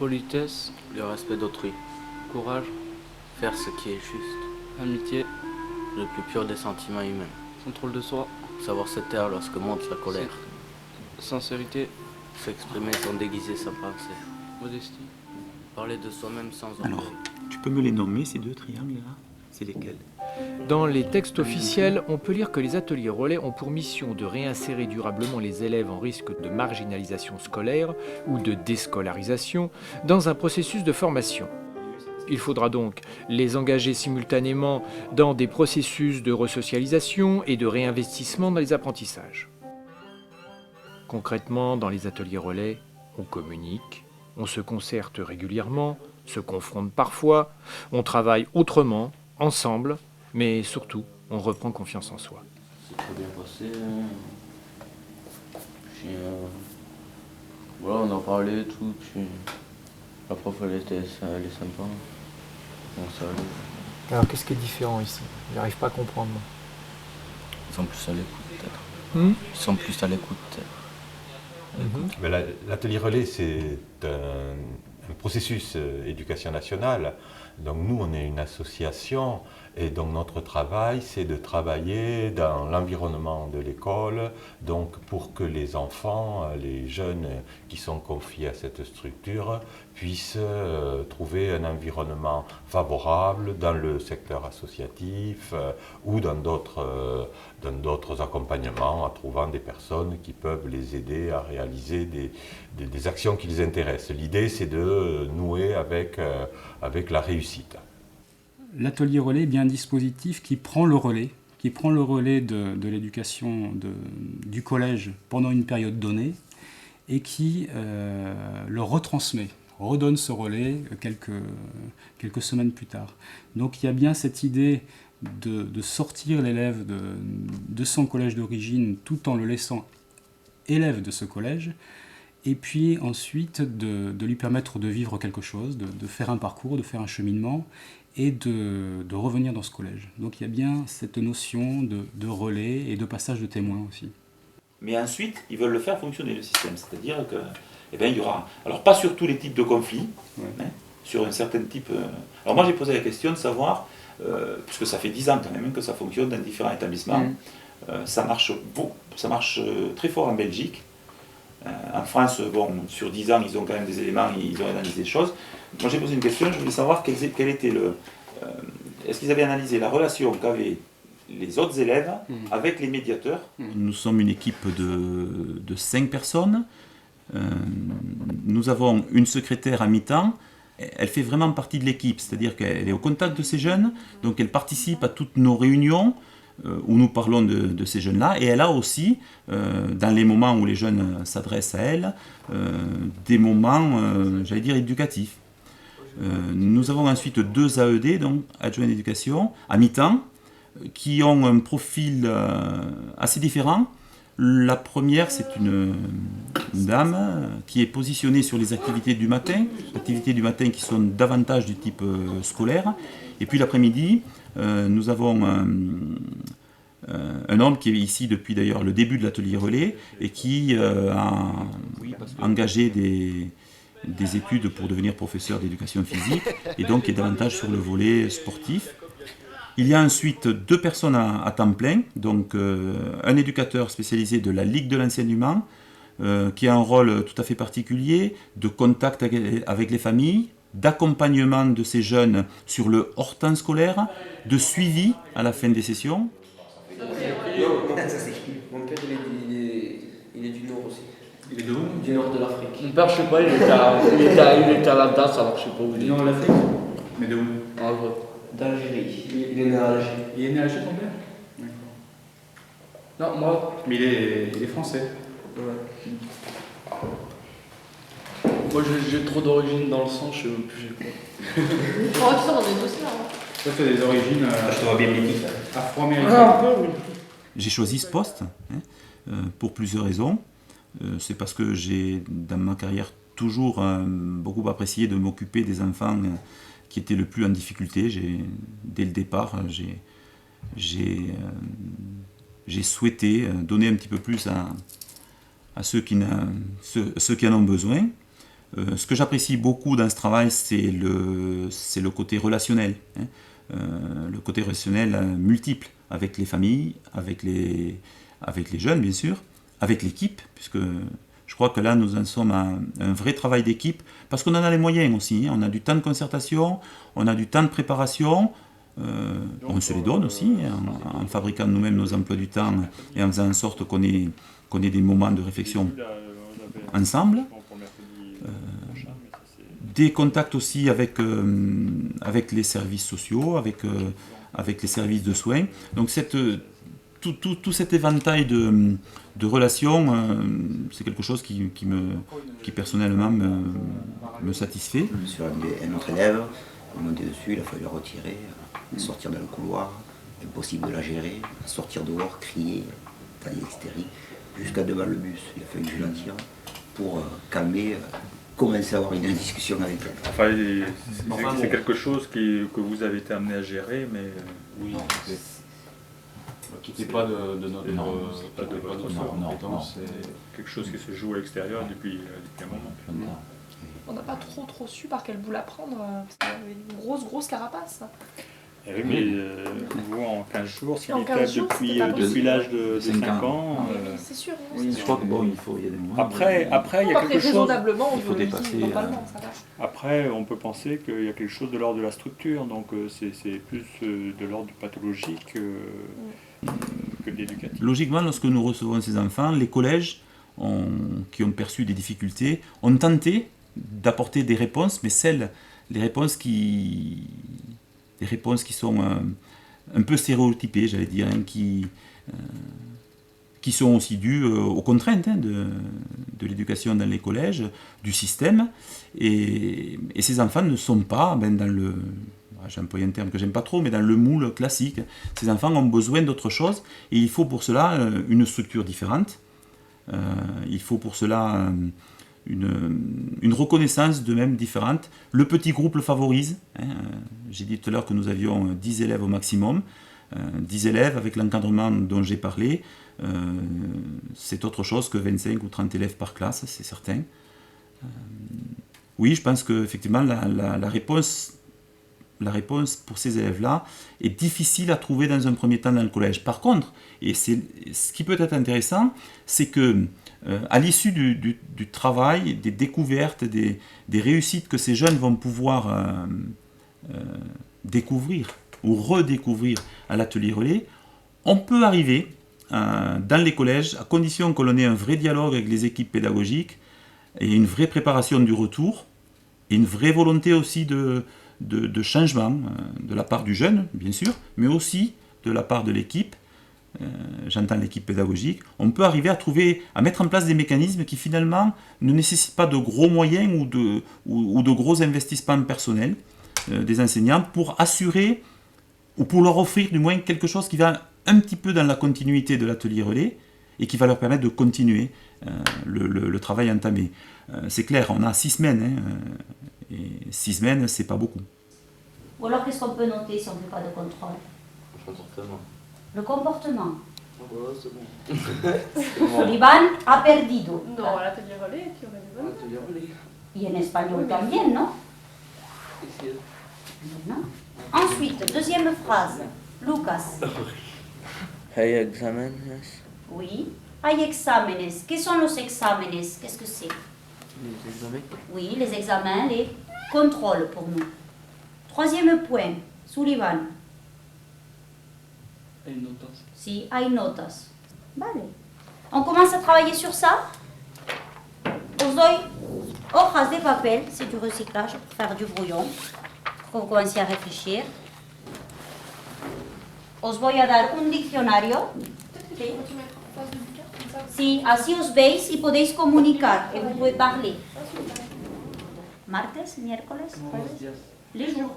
politesse, le respect d'autrui, courage, faire ce qui est juste, amitié, le plus pur des sentiments humains, contrôle de soi, savoir se taire lorsque monte la colère, sincérité, s'exprimer sans déguiser sa pensée, modestie. parler de soi-même sans orgueil. Alors, tu peux me les nommer, ces deux triangles-là? C'est lesquels? Dans les textes officiels, on peut lire que les ateliers relais ont pour mission de réinsérer durablement les élèves en risque de marginalisation scolaire ou de déscolarisation dans un processus de formation. Il faudra donc les engager simultanément dans des processus de resocialisation et de réinvestissement dans les apprentissages. Concrètement, dans les ateliers relais, on communique, on se concerte régulièrement, se confronte parfois, on travaille autrement, ensemble, mais surtout, on reprend confiance en soi. C'est très bien passé. Voilà, on en parlait et tout. Puis la prof, elle est sympa. Bon, ça allait. Alors qu'est-ce qui est différent ici? J'arrive pas à comprendre. Ils sont plus à l'écoute, peut-être. Hmm. Ils sont plus à l'écoute, peut-être. Mais l'atelier relais, c'est un processus éducation nationale. Donc nous, on est une association et donc notre travail, c'est de travailler dans l'environnement de l'école, donc pour que les enfants, les jeunes qui sont confiés à cette structure puissent trouver un environnement favorable dans le secteur associatif ou dans d'autres accompagnements, en trouvant des personnes qui peuvent les aider à réaliser des actions qui les intéressent. L'idée, c'est de nouer avec la réussite. L'atelier relais est bien un dispositif qui prend le relais de l'éducation du collège pendant une période donnée et qui le retransmet, redonne ce relais quelques semaines plus tard. Donc il y a bien cette idée de sortir l'élève de son collège d'origine tout en le laissant élève de ce collège, et puis ensuite de lui permettre de vivre quelque chose, de faire un parcours, de faire un cheminement, et de revenir dans ce collège. Donc il y a bien cette notion de relais et de passage de témoin aussi. Mais ensuite, ils veulent le faire fonctionner, le système. C'est-à-dire que, il y aura... Alors, pas sur tous les types de conflits, sur un certain type... Alors moi, j'ai posé la question de savoir, puisque ça fait 10 ans quand même que ça fonctionne dans différents établissements, ça marche très fort en Belgique. En France, bon, sur 10 ans, ils ont quand même des éléments, ils ont analysé des choses. Moi, j'ai posé une question, je voulais savoir quel était est-ce qu'ils avaient analysé la relation qu'avaient les autres élèves avec les médiateurs. Nous sommes une équipe de 5 personnes. Nous avons une secrétaire à mi-temps. Elle fait vraiment partie de l'équipe, c'est-à-dire qu'elle est au contact de ces jeunes, donc elle participe à toutes nos réunions où nous parlons de ces jeunes-là, et elle a aussi, dans les moments où les jeunes s'adressent à elle, des moments, j'allais dire, éducatifs. Nous avons ensuite 2 AED, donc adjoints d'éducation, à mi-temps, qui ont un profil assez différent. La première, c'est une dame qui est positionnée sur les activités du matin qui sont davantage du type scolaire. Et puis l'après-midi, nous avons un homme qui est ici depuis d'ailleurs le début de l'atelier relais et qui a engagé des études pour devenir professeur d'éducation physique et donc est davantage sur le volet sportif. Il y a ensuite 2 personnes à temps plein, donc un éducateur spécialisé de la Ligue de l'enseignement qui a un rôle tout à fait particulier de contact avec les familles, d'accompagnement de ces jeunes sur le hors-temps scolaire, de suivi à la fin des sessions. Mon père, il est du Nord aussi. Il est d'où? Du Nord de l'Afrique. Mon père, je sais pas, il était à la DAS, alors je sais pas où il est. Du nord de l'Afrique? Mais de où? En vrai. D'Algérie. Il est né à Alger. Il est né à Alger, ton père? D'accord. Non, moi. Mais il est français. Ouais. Moi, j'ai trop d'origine dans le sang, je sais même plus j'ai quoi. Je crois que ça, on est tous là. Toi, tu as des origines Je te vois bien métis. afro-américaines. Ah, un peu, oui. J'ai choisi ce poste pour plusieurs raisons. C'est parce que j'ai, dans ma carrière, toujours beaucoup apprécié de m'occuper des enfants qui étaient le plus en difficulté. Dès le départ, j'ai souhaité donner un petit peu plus à ceux qui en ont besoin. Ce que j'apprécie beaucoup dans ce travail, c'est le côté relationnel, hein. Le côté relationnel multiple, avec les familles, avec les jeunes bien sûr, avec l'équipe, puisque je crois que là nous en sommes à un vrai travail d'équipe, parce qu'on en a les moyens aussi, hein. On a du temps de concertation, on a du temps de préparation, on se les donne aussi, en fabriquant nous-mêmes nos emplois du temps et en faisant en sorte qu'on ait des moments de réflexion ensemble. Des contacts aussi avec les services sociaux, avec les services de soins. Donc tout cet éventail de relations, c'est quelque chose qui personnellement me satisfait. Sur un autre élève, il est monté dessus, il a fallu la retirer, sortir dans le couloir, impossible de la gérer, sortir dehors, crier, tailler l'hystérie, jusqu'à devant le bus. Il a fallu que je la tire pour calmer, commencer à avoir une discussion avec elle. Enfin, c'est quelque chose que vous avez été amené à gérer, mais oui, qui n'était pas de notre compétence, c'est quelque chose qui se joue à l'extérieur depuis un moment. On n'a pas trop su par quel bout la prendre, parce qu'il y avait une grosse carapace. Et oui, mais vous, en 15 jours, si En on 15 jours, depuis l'âge de 5 ans. C'est sûr. Oui, je crois que bon, il y a des moyens. Après, il y a quelque chose. Raisonnablement, il faut dépasser. Normalement, ça va. Après, on peut penser qu'il y a quelque chose de l'ordre de la structure, donc c'est plus de l'ordre du pathologique que de l'éducatif. Logiquement, lorsque nous recevons ces enfants, les collèges qui ont perçu des difficultés ont tenté d'apporter des réponses, mais les réponses qui sont un peu stéréotypées, j'allais dire, hein, qui sont aussi dues aux contraintes, hein, de l'éducation dans les collèges, du système, et ces enfants ne sont pas dans le... J'ai employé un terme que j'aime pas trop, mais dans le moule classique. Ces enfants ont besoin d'autre chose, et il faut pour cela une structure différente. Il faut pour cela une reconnaissance d'eux-mêmes différente. Le petit groupe le favorise. Hein. J'ai dit tout à l'heure que nous avions 10 élèves au maximum. 10 élèves avec l'encadrement dont j'ai parlé. C'est autre chose que 25 ou 30 élèves par classe, c'est certain. Oui, je pense qu'effectivement, la réponse pour ces élèves-là est difficile à trouver dans un premier temps dans le collège. Par contre, et ce qui peut être intéressant, c'est que à l'issue du travail, des découvertes, des réussites que ces jeunes vont pouvoir découvrir ou redécouvrir à l'atelier relais, on peut arriver dans les collèges, à condition que l'on ait un vrai dialogue avec les équipes pédagogiques et une vraie préparation du retour, et une vraie volonté aussi de changement de la part du jeune, bien sûr, mais aussi de la part de l'équipe, j'entends l'équipe pédagogique, on peut arriver à mettre en place des mécanismes qui finalement ne nécessitent pas de gros moyens ou de gros investissements personnels des enseignants pour assurer, ou pour leur offrir du moins quelque chose qui va un petit peu dans la continuité de l'atelier relais et qui va leur permettre de continuer le travail entamé. C'est clair, on a 6 semaines, hein, et 6 semaines, c'est pas beaucoup. Ou alors, qu'est-ce qu'on peut noter si on ne fait pas de contrôle? Le comportement. Ouais, c'est bon. Sullivan ha perdido. Non, à l'atelier relais, tu aurais des bonnes. Atelier relais. Y en espagnol también, ¿no? Non. Ensuite, deuxième phrase. Lucas. Hay exámenes. Oui. Hay exámenes. ¿Qué son los exámenes? Qu'est-ce que c'est? Les examens. Oui, les examens, les contrôles pour nous. Troisième point. Sullivan. Hay notas. Si, hay notas. Vale. On commence à travailler sur ça. Os doy hojas de papel, c'est du recyclage pour faire du brouillon. Pour commencer à réfléchir. Os voy a dar un diccionario. Sí, así os veis y podéis comunicar et vous pouvez parler. Martes, miércoles, jueves, les jours.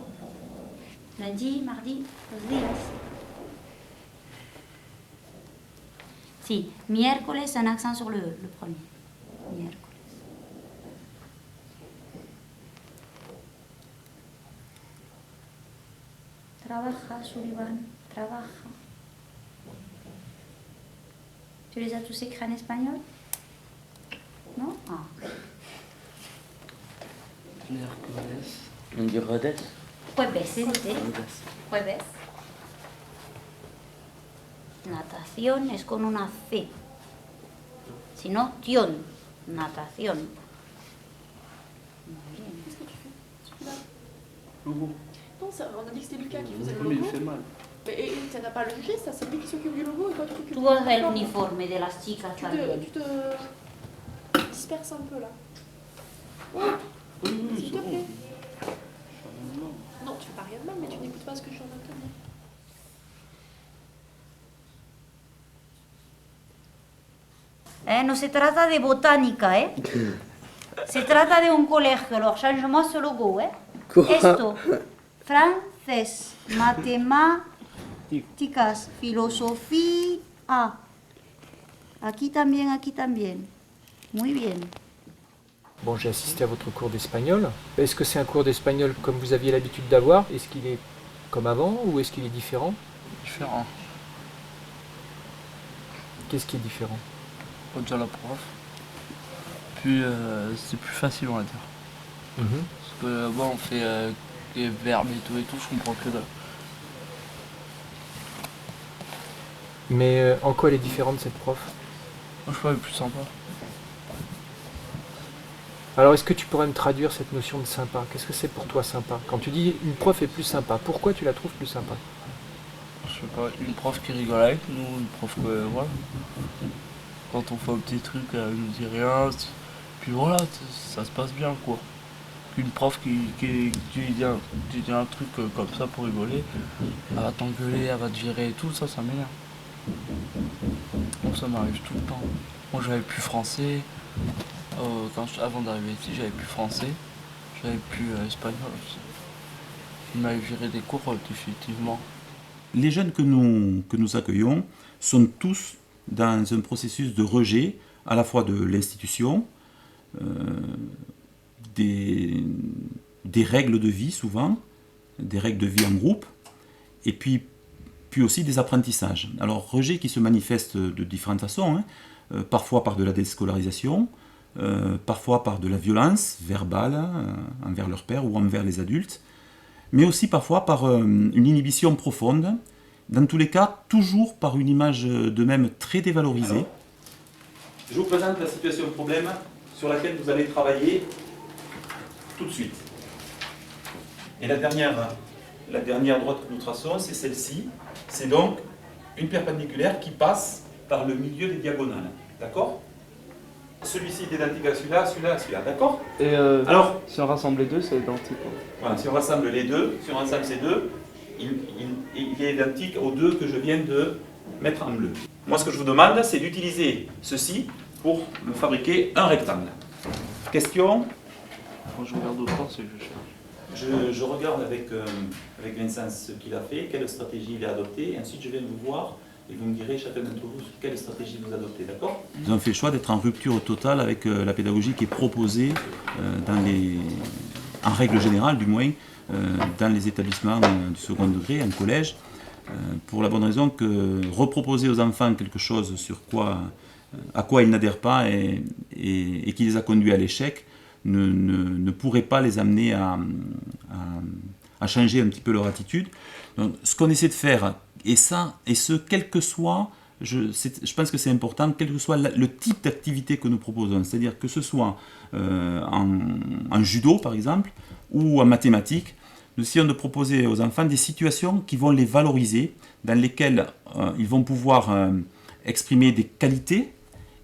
Lundi, mardi, los días. Si, miércoles, un accent sur le premier. Miércoles. Trabaja, Sullivan, trabaja. Tu les as tous écrits en espagnol? Non? Ah. On dit Rhodes. Jueves, jueves. Natación es con una C. Si no, tion. Natación. Muy bien. Qu'est-ce que tu fais celui-là? Logo. Non, on a dit que c'était Lucas qui faisait le Mais il logo. fait mal. Mais ça n'a pas le jugé, ça, c'est lui qui s'occupe du logo et toi tu t'occupes Tú du vas el uniforme. uniforme de las chicas también. Tu te disperses un peu là. S'il te plaît. Non, tu fais pas rien de mal, mais tu n'écoutes pas ce que je suis en train de te dire. No se trata de botánica, ¿eh? Se trata de un colegio, alors change-moi ce logo, ¿eh? Esto, francés, matemáticas, filosofía. Aquí también. Muy bien. Bon, j'ai assisté à votre cours d'espagnol. Est-ce que c'est un cours d'espagnol comme vous aviez l'habitude d'avoir? Est-ce qu'il est comme avant ou est-ce qu'il est différent? Différent. Qu'est-ce qui est différent? Déjà la prof. Puis c'est plus facile, on va dire. Parce que là-bas on fait les verbes et tout, je comprends que dalle. Mais en quoi elle est différente cette prof? Moi je trouve elle est plus sympa. Alors est-ce que tu pourrais me traduire cette notion de sympa? Qu'est-ce que c'est pour toi sympa? Quand tu dis une prof est plus sympa, pourquoi tu la trouves plus sympa? Je sais pas, une prof qui rigole avec nous, une prof que voilà. Quand on fait un petit truc, elle nous dit rien. Puis voilà, ça se passe bien quoi. Une prof qui dit un truc comme ça pour rigoler, elle va t'engueuler, elle va te virer et tout, ça m'énerve. Bon, ça m'arrive tout le temps. Moi j'avais plus français, avant d'arriver ici j'avais plus français, j'avais plus espagnol aussi. Il m'avait viré des cours définitivement. Les jeunes que nous accueillons sont tous dans un processus de rejet à la fois de l'institution, des règles de vie souvent, des règles de vie en groupe, et puis aussi des apprentissages. Alors rejet qui se manifeste de différentes façons, parfois par de la déscolarisation, parfois par de la violence verbale envers leur père ou envers les adultes, mais aussi parfois par une inhibition profonde, dans tous les cas, toujours par une image d'eux-mêmes très dévalorisée. Alors, je vous présente la situation de problème sur laquelle vous allez travailler tout de suite. Et la dernière droite que nous traçons, c'est celle-ci. C'est donc une perpendiculaire qui passe par le milieu des diagonales. D'accord? Celui-ci est identique à celui-là, celui-là, celui-là. D'accord? Et alors, si on rassemble les deux, c'est identique. Voilà, si on rassemble les deux, si on rassemble ces deux, il est identique aux deux que je viens de mettre en bleu. Moi, ce que je vous demande, c'est d'utiliser ceci pour me fabriquer un rectangle. Question? Quand je regarde autant, c'est que je cherche. Je regarde avec Vincent ce qu'il a fait, quelle stratégie il a adoptée, et ensuite je vais vous voir et vous me direz chacun d'entre vous quelle stratégie vous adoptez, d'accord? Nous avons fait le choix d'être en rupture totale avec la pédagogie qui est proposée en règle générale du moins, dans les établissements du second degré, en collège, pour la bonne raison que reproposer aux enfants quelque chose à quoi ils n'adhèrent pas et qui les a conduits à l'échec ne pourrait pas les amener à changer un petit peu leur attitude. Donc, ce qu'on essaie de faire, quel que soit, je pense que c'est important, quel que soit le type d'activité que nous proposons, c'est-à-dire que ce soit en judo par exemple, ou en mathématiques, nous essayons de proposer aux enfants des situations qui vont les valoriser, dans lesquelles ils vont pouvoir exprimer des qualités,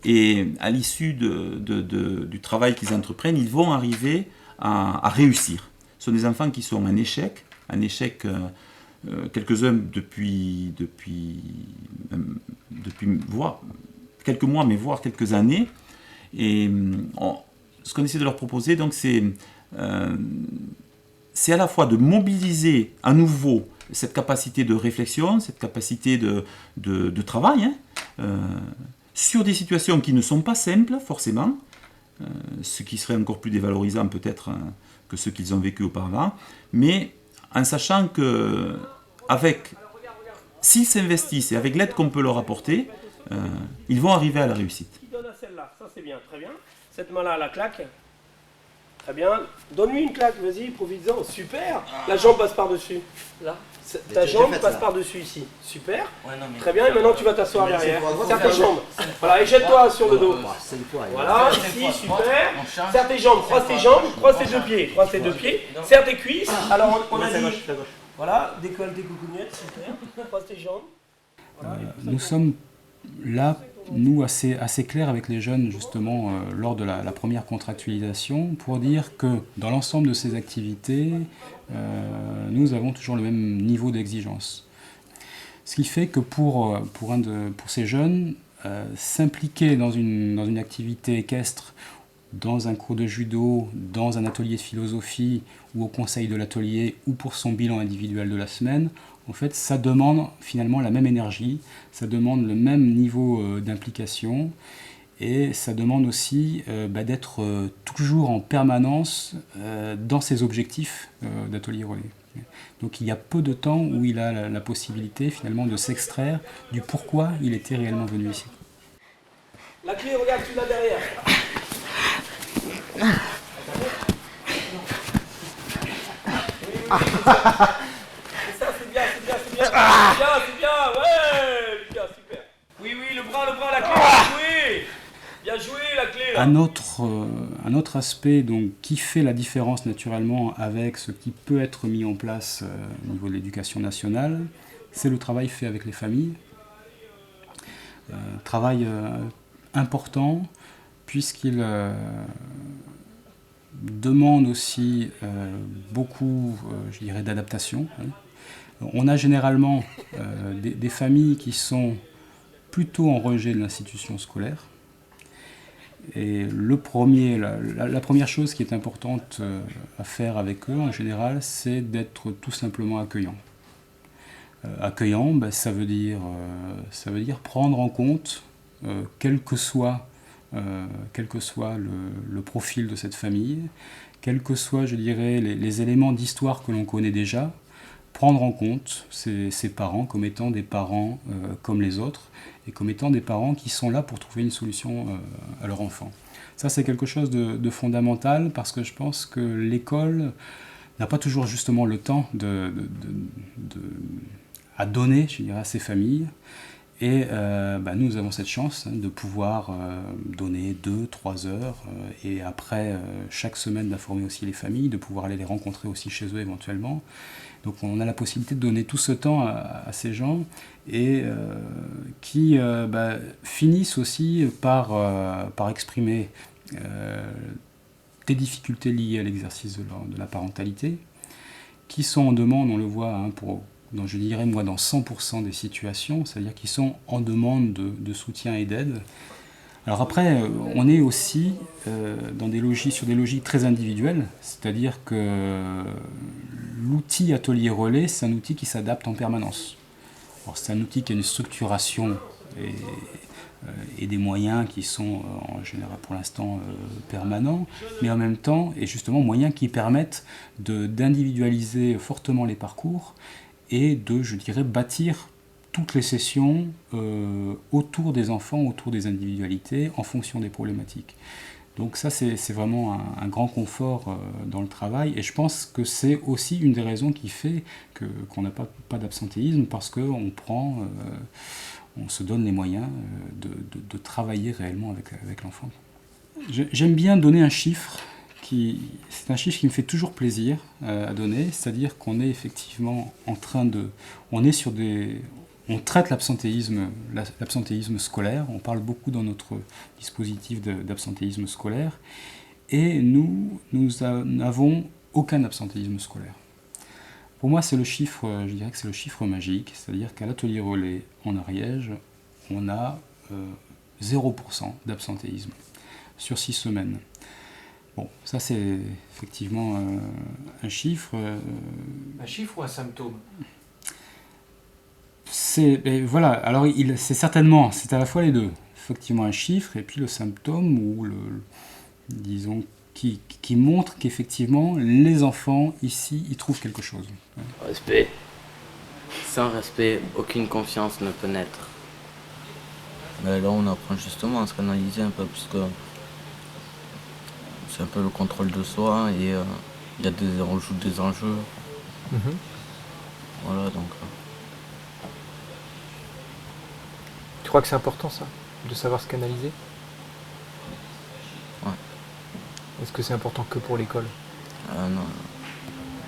et à l'issue du travail qu'ils entreprennent, ils vont arriver à réussir. Ce sont des enfants qui sont en échec quelques-uns depuis voire quelques mois, mais voire quelques années. Et ce qu'on essaie de leur proposer, donc, c'est à la fois de mobiliser à nouveau cette capacité de réflexion, cette capacité de travail, sur des situations qui ne sont pas simples, forcément, ce qui serait encore plus dévalorisant peut-être que ce qu'ils ont vécu auparavant, mais en sachant que s'ils s'investissent et avec l'aide qu'on peut leur apporter, ils vont arriver à la réussite. Qui donne à celle-là, ça c'est bien, très bien. Cette main-là, la claque. Très bien. Donne-lui une claque, vas-y, profite-en. Super. La jambe passe par-dessus. Là. Ta jambe passe par-dessus ici. Super. Ouais, non, mais... Très bien, et maintenant tu vas t'asseoir derrière. Serre tes jambes. Voilà, et jette-toi sur le dos. Voilà, ici, super. Serre tes jambes, croise tes jambes, croise tes deux pieds. Croise tes deux pieds. Serre tes cuisses. Alors on a dit... Voilà, décolle tes coucougnettes, super. Croise tes jambes. Nous sommes là, nous, assez clairs avec les jeunes, justement, lors de la première contractualisation, pour dire que dans l'ensemble de ces activités, nous avons toujours le même niveau d'exigence. Ce qui fait que pour ces jeunes, s'impliquer dans une activité équestre, dans un cours de judo, dans un atelier de philosophie, ou au conseil de l'atelier, ou pour son bilan individuel de la semaine, en fait, ça demande finalement la même énergie, ça demande le même niveau d'implication, et ça demande aussi d'être toujours en permanence dans ses objectifs d'atelier relais. Donc il y a peu de temps où il a la possibilité finalement de s'extraire du pourquoi il était réellement venu ici. La clé, regarde, tu l'as derrière. C'est ça, c'est bien. C'est bien, ouais, bien, super. Oui, le bras, la clé, bien joué, la clé. Là. Un autre aspect donc, qui fait la différence naturellement avec ce qui peut être mis en place au niveau de l'éducation nationale, c'est le travail fait avec les familles. Travail important puisqu'il demande aussi beaucoup, je dirais, d'adaptation. On a généralement des familles qui sont plutôt en rejet de l'institution scolaire. Et la première chose qui est importante à faire avec eux, en général, c'est d'être tout simplement accueillant. Accueillant, ça veut dire prendre en compte, quel que soit le profil de cette famille, quels que soient, je dirais, les éléments d'histoire que l'on connaît déjà, prendre en compte ces parents comme étant des parents comme les autres, et comme étant des parents qui sont là pour trouver une solution à leur enfant. Ça, c'est quelque chose de fondamental, parce que je pense que l'école n'a pas toujours justement le temps à donner, je dirais, à ces familles. Et nous avons cette chance de pouvoir donner 2-3 heures, et après chaque semaine d'informer aussi les familles, de pouvoir aller les rencontrer aussi chez eux éventuellement. Donc on a la possibilité de donner tout ce temps à ces gens, et qui finissent aussi par exprimer des difficultés liées à l'exercice de la parentalité, qui sont en demande, on le voit, je dirais moi dans 100% des situations, c'est-à-dire qu'ils sont en demande de soutien et d'aide. Alors après, on est aussi sur des logiques très individuelles, c'est-à-dire que l'outil atelier relais, c'est un outil qui s'adapte en permanence. Alors c'est un outil qui a une structuration et des moyens qui sont en général pour l'instant permanents, mais en même temps, et justement moyens qui permettent d'individualiser fortement les parcours, et de, je dirais, bâtir toutes les sessions autour des enfants, autour des individualités, en fonction des problématiques. Donc ça, c'est vraiment un grand confort dans le travail, et je pense que c'est aussi une des raisons qui fait qu'on n'a pas d'absentéisme, parce qu'on on se donne les moyens de travailler réellement avec l'enfant. J'aime bien donner un chiffre. C'est un chiffre qui me fait toujours plaisir à donner, c'est-à-dire qu'on est effectivement en train on traite l'absentéisme scolaire, on parle beaucoup dans notre dispositif d'absentéisme scolaire, et nous n'avons aucun absentéisme scolaire. Pour moi, c'est je dirais que c'est le chiffre magique, c'est-à-dire qu'à l'atelier relais en Ariège, on a 0% d'absentéisme sur 6 semaines. Bon, ça c'est effectivement un chiffre. Un chiffre ou un symptôme ? Voilà, alors c'est à la fois les deux. Effectivement un chiffre et puis le symptôme, ou disons, qui montre qu'effectivement les enfants ici, ils trouvent quelque chose. Respect. Sans respect, aucune confiance ne peut naître. Mais là on apprend justement à se canaliser un peu, puisque c'est un peu le contrôle de soi et on joue des enjeux. Voilà, donc. Tu crois que c'est important ça, de savoir se canaliser? Ouais. Est-ce que c'est important que pour l'école? Non.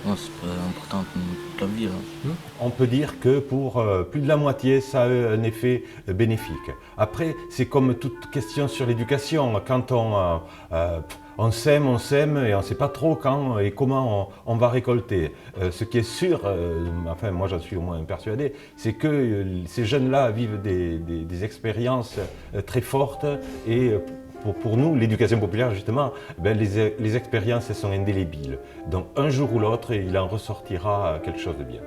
Non, c'est pas important pour toute la vie. Là. On peut dire que pour plus de la moitié, ça a un effet bénéfique. Après, c'est comme toute question sur l'éducation. Quand on sème et on ne sait pas trop quand et comment on va récolter. Ce qui est sûr, enfin moi j'en suis au moins persuadé, c'est que ces jeunes-là vivent des expériences très fortes et pour nous, l'éducation populaire, justement, les expériences elles sont indélébiles. Donc un jour ou l'autre, il en ressortira quelque chose de bien.